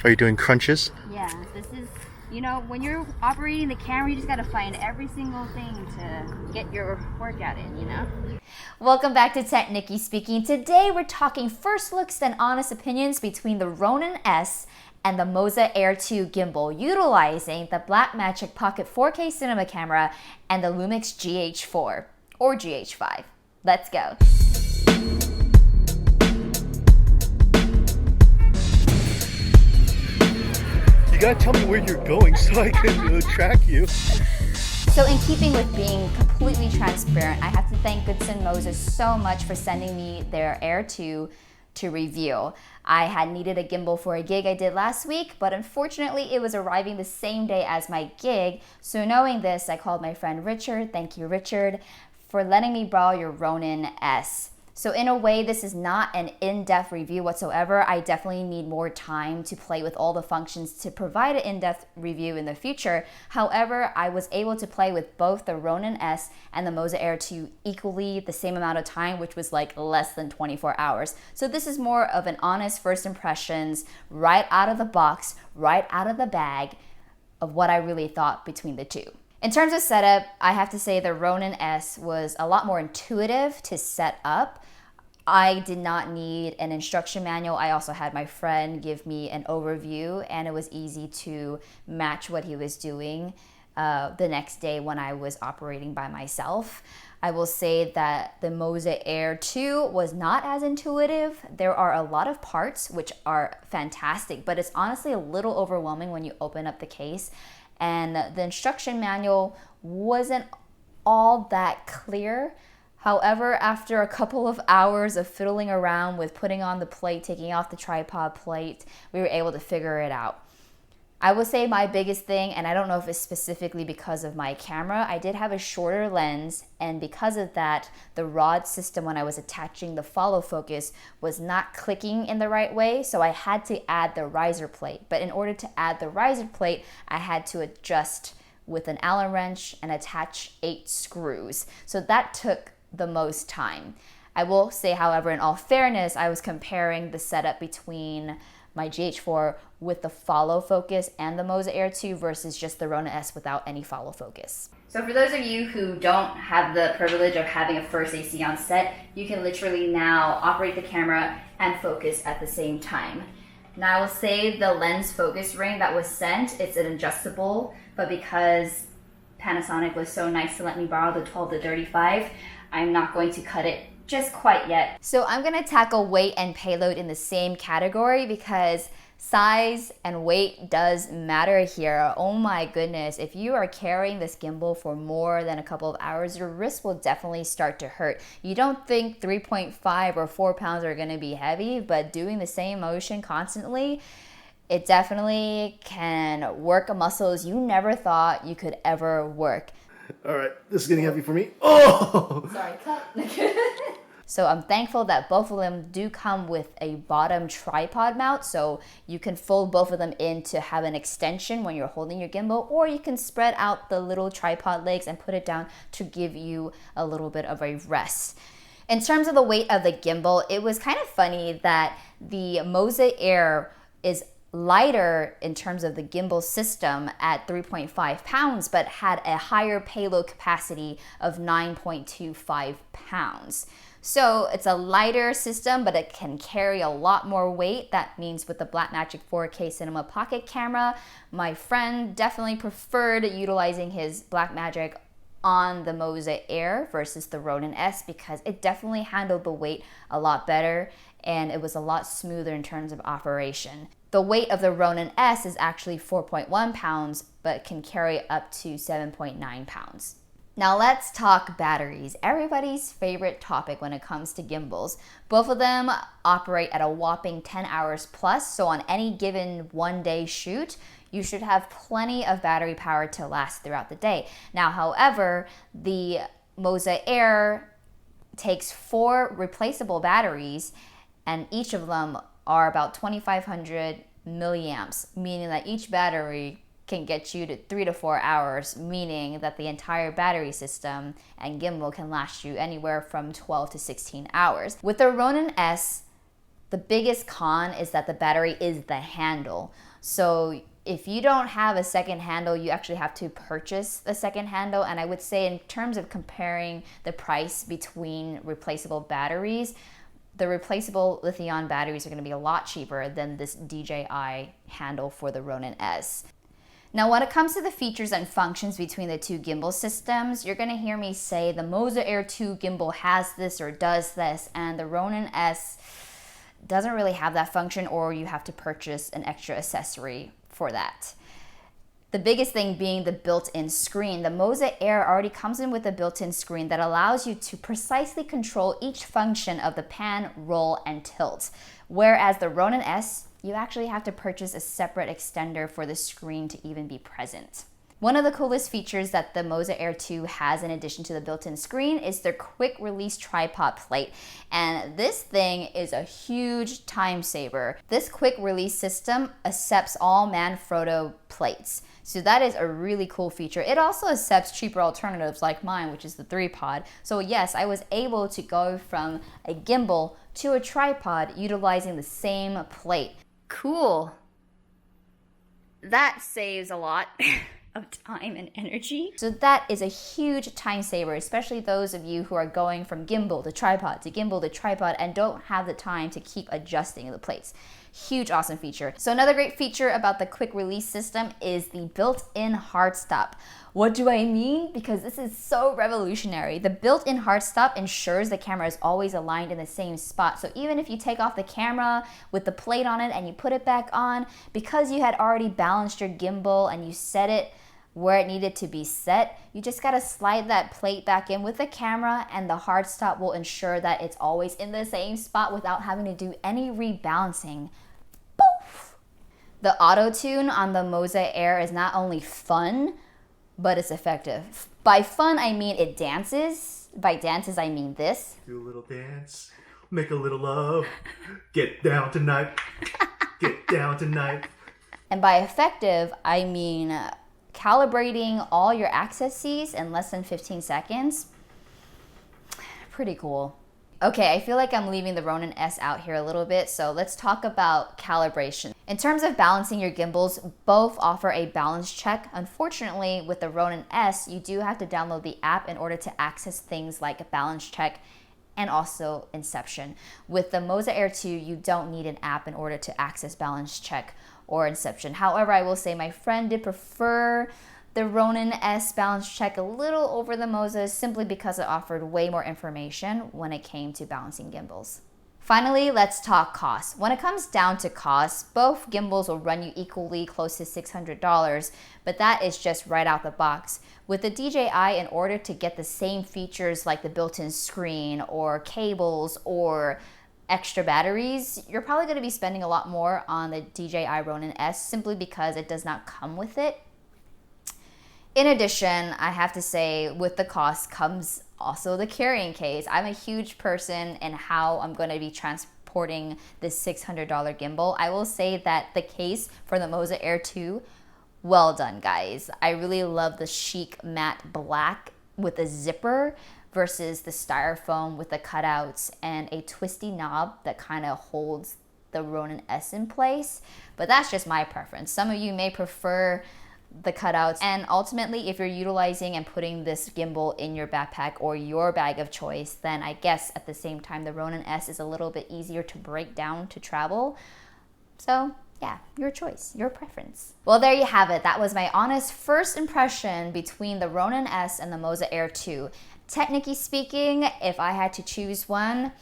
Are you doing crunches? Yeah, this is, you know, when you're operating the camera, you just gotta find every single thing to get your workout in, you know? Welcome back to TechNicki speaking. Today we're talking first looks and honest opinions between the Ronin-S and the MOZA Air 2 gimbal, utilizing the Blackmagic Pocket 4K cinema camera and the Lumix GH4 or GH5. Let's go. You gotta tell me where you're going so I can track you. So in keeping with being completely transparent, I have to thank Gudsen MOZA so much for sending me their Air 2 to review. I had needed a gimbal for a gig I did last week, but unfortunately it was arriving the same day as my gig. So knowing this, I called my friend Richard, thank you Richard, for letting me borrow your Ronin-S. So in a way, this is not an in-depth review whatsoever. I definitely need more time to play with all the functions to provide an in-depth review in the future. However, I was able to play with both the Ronin-S and the MOZA Air 2 equally the same amount of time, which was like less than 24 hours. So this is more of an honest first impressions, right out of the box, right out of the bag of what I really thought between the two. In terms of setup, I have to say the Ronin-S was a lot more intuitive to set up. I did not need an instruction manual. I also had my friend give me an overview, and it was easy to match what he was doing the next day when I was operating by myself. I will say that the MOZA Air 2 was not as intuitive. There are a lot of parts which are fantastic, but it's honestly a little overwhelming when you open up the case. And the instruction manual wasn't all that clear. However, after a couple of hours of fiddling around with putting on the plate, taking off the tripod plate, we were able to figure it out. I would say my biggest thing, and I don't know if it's specifically because of my camera, I did have a shorter lens, and because of that, the rod system when I was attaching the follow focus was not clicking in the right way, so I had to add the riser plate. But in order to add the riser plate, I had to adjust with an Allen wrench and attach 8 screws. So that took the most time. I will say, however, in all fairness, I was comparing the setup between my GH4 with the follow focus and the MOZA Air 2 versus just the Ronin-S without any follow focus. So for those of you who don't have the privilege of having a first AC on set, you can literally now operate the camera and focus at the same time. Now I will say the lens focus ring that was sent, it's an adjustable, but because Panasonic was so nice to let me borrow the 12 to 35, I'm not going to cut it just quite yet. So I'm gonna tackle weight and payload in the same category because size and weight does matter here. Oh my goodness, if you are carrying this gimbal for more than a couple of hours, your wrist will definitely start to hurt. You don't think 3.5 or 4 pounds are gonna be heavy, but doing the same motion constantly, it definitely can work muscles you never thought you could ever work. All right, this is getting heavy for me. Oh! Sorry, cut. So I'm thankful that both of them do come with a bottom tripod mount, so you can fold both of them in to have an extension when you're holding your gimbal, or you can spread out the little tripod legs and put it down to give you a little bit of a rest. In terms of the weight of the gimbal, it was kind of funny that the MOZA Air is lighter in terms of the gimbal system at 3.5 pounds, but had a higher payload capacity of 9.25 pounds. So it's a lighter system, but it can carry a lot more weight. That means with the Blackmagic 4K Cinema Pocket camera, my friend definitely preferred utilizing his Blackmagic on the MOZA Air versus the Ronin-S because it definitely handled the weight a lot better and it was a lot smoother in terms of operation. The weight of the Ronin-S is actually 4.1 pounds, but can carry up to 7.9 pounds. Now let's talk batteries, everybody's favorite topic when it comes to gimbals. Both of them operate at a whopping 10 hours plus, so on any given one-day shoot, you should have plenty of battery power to last throughout the day. Now, however, the MOZA Air takes 4 replaceable batteries, and each of them are about 2,500 milliamps, meaning that each battery can get you to 3 to 4 hours, meaning that the entire battery system and gimbal can last you anywhere from 12 to 16 hours. With the Ronin-S, The biggest con is that the battery is the handle. So if you don't have a second handle, you actually have to purchase a second handle. And I would say in terms of comparing the price between replaceable batteries, the replaceable lithium batteries are going to be a lot cheaper than this DJI handle for the Ronin-S. Now, when it comes to the features and functions between the two gimbal systems, you're going to hear me say the MOZA Air 2 gimbal has this or does this, and the Ronin-S doesn't really have that function, or you have to purchase an extra accessory for that. The biggest thing being the built-in screen. The MOZA Air already comes in with a built-in screen that allows you to precisely control each function of the pan, roll, and tilt. Whereas the Ronin-S, you actually have to purchase a separate extender for the screen to even be present. One of the coolest features that the MOZA Air 2 has in addition to the built-in screen is their quick release tripod plate. And this thing is a huge time saver. This quick release system accepts all Manfrotto plates. So that is a really cool feature. It also accepts cheaper alternatives like mine, which is the 3-pod. So yes, I was able to go from a gimbal to a tripod utilizing the same plate. Cool. That saves a lot of time and energy. So that is a huge time saver, especially those of you who are going from gimbal to tripod to gimbal to tripod and don't have the time to keep adjusting the plates. Huge, awesome feature. So another great feature about the quick release system is the built-in hard stop. What do I mean? Because this is so revolutionary. The built-in hard stop ensures the camera is always aligned in the same spot. So even if you take off the camera with the plate on it and you put it back on, because you had already balanced your gimbal and you set it where it needed to be set, you just gotta slide that plate back in with the camera, and the hard stop will ensure that it's always in the same spot without having to do any rebalancing. Poof! The auto tune on the MOZA Air is not only fun, but it's effective. By fun, I mean it dances. By dances, I mean this. Do a little dance, make a little love, get down tonight, get down tonight. And by effective, I mean calibrating all your accesses in less than 15 seconds. Pretty cool. Okay, I feel like I'm leaving the Ronin-S out here a little bit, so let's talk about calibration. In terms of balancing your gimbals, both offer a balance check. Unfortunately, with the Ronin-S, you do have to download the app in order to access things like a balance check and also Inception. With the MOZA Air 2, you don't need an app in order to access balance check or Inception. However, I will say my friend did prefer the Ronin-S balance check a little over the MOZA simply because it offered way more information when it came to balancing gimbals. Finally, let's talk costs. When it comes down to costs, both gimbals will run you equally close to $600, but that is just right out the box. With the DJI, in order to get the same features like the built-in screen or cables or extra batteries, you're probably going to be spending a lot more on the DJI Ronin-S simply because it does not come with it. In addition, I have to say with the cost comes also the carrying case. I'm a huge person in how I'm going to be transporting this $600 gimbal. I will say that the case for the MOZA Air 2, well done guys. I really love the chic matte black with a zipper versus the styrofoam with the cutouts and a twisty knob that kind of holds the Ronin-S in place. But that's just my preference. Some of you may prefer the cutouts, and ultimately if you're utilizing and putting this gimbal in your backpack or your bag of choice, then I guess at the same time the Ronin-S is a little bit easier to break down to travel. So yeah, your choice, your preference. Well, there you have it. That was my honest first impression between the Ronin-S and the MOZA Air 2. Technically speaking, if I had to choose one,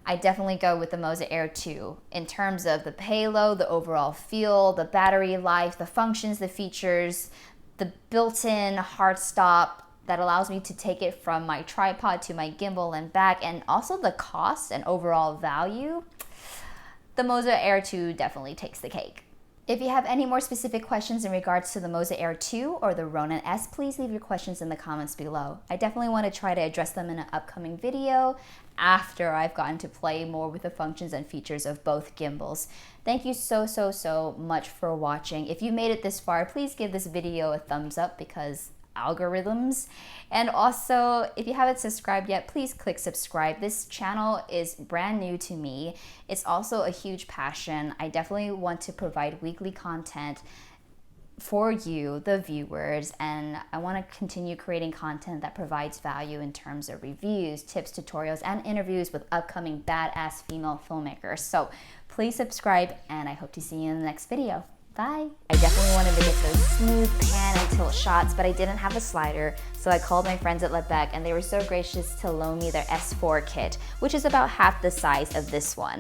I definitely go with the MOZA Air 2 in terms of the payload, the overall feel, the battery life, the functions, the features, the built-in hard stop that allows me to take it from my tripod to my gimbal and back, and also the cost and overall value. The MOZA Air 2 definitely takes the cake. If you have any more specific questions in regards to the MOZA Air 2 or the Ronin-S, please leave your questions in the comments below. I definitely want to try to address them in an upcoming video after I've gotten to play more with the functions and features of both gimbals. Thank you so much for watching. If you made it this far, please give this video a thumbs up because algorithms. And also, if you haven't subscribed yet, please click subscribe. This channel is brand new to me. It's also a huge passion. I definitely want to provide weekly content for you, the viewers, and I want to continue creating content that provides value in terms of reviews, tips, tutorials, and interviews with upcoming badass female filmmakers. So please subscribe, and I hope to see you in the next video. Bye. I definitely wanted to get those smooth pan and tilt shots, but I didn't have a slider, so I called my friends at Lebec, and they were so gracious to loan me their S4 kit, which is about half the size of this one.